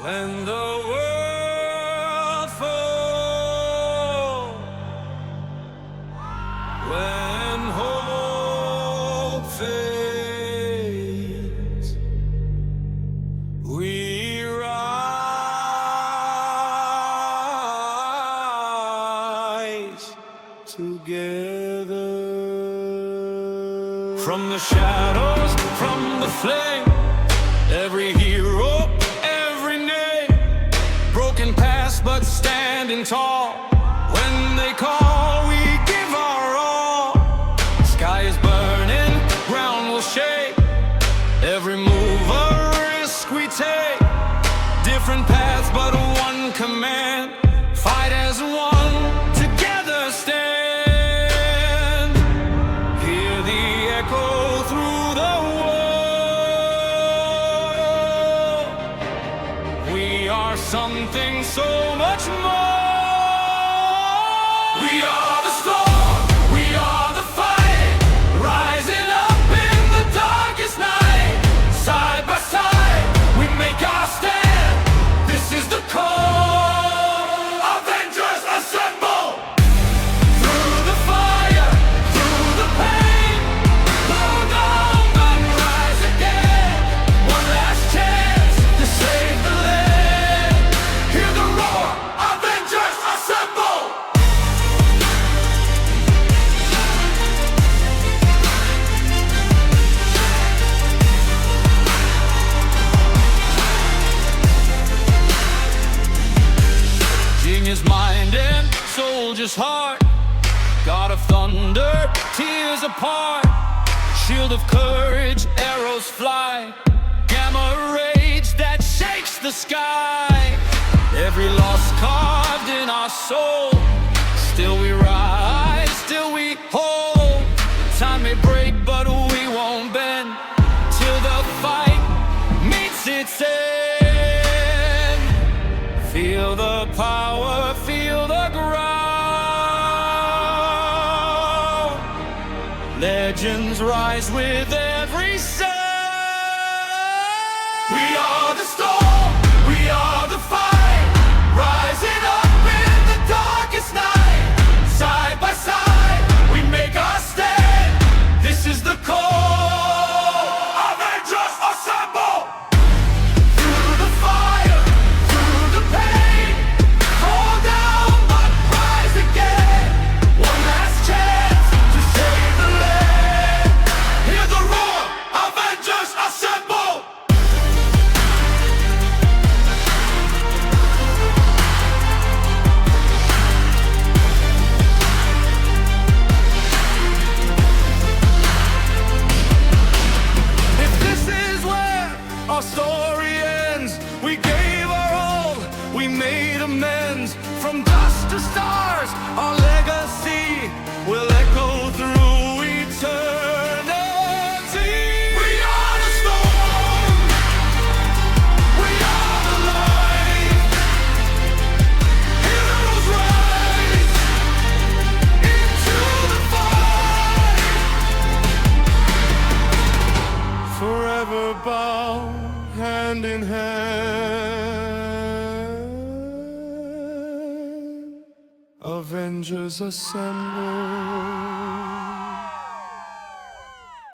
when the world falls, when hope fades, we rise together. From the shadows, from the flame, every hero, every name, broken past but standing tall. When they call, we give our all. Sky is burning, ground will shake. Every move a risk we take. Different paths but one command. Fight as one, together stand. Hear the echo through the world. We are something so much more. We are the storm, we are the fight, rising up in the darkest night. Side by side, we make our stand. This is the call. Avengers assemble. Through the fire, through the pain, blow down and rise again. One last chance to save the land. Hear the roar, Avengers assemble. Genius mind and soldier's heart, God of thunder, tears apart. Shield of courage, arrows fly. Gamma rage that shakes the sky. Every loss carved in our soul. Still we rise, still we hold. Time may break but we won't bend, till the fight meets its end. Feel the power, feel the ground. Legends rise with every sound. We are the storm, we are the fight, rising up in the darkest night. Side by side, we make our stand. This is the call. Avengers assemble. Through the fire, through the pain, fall down but rise again. One last chance to save the land. Hear the roar, Avengers assemble. If this is where our story ends, we gave our all, we made amends. From dust to stars, our legacy will echo through eternity. We are the storm, we are the light. Heroes rise into the fight. Forever bound, hand in hand, Avengers assemble.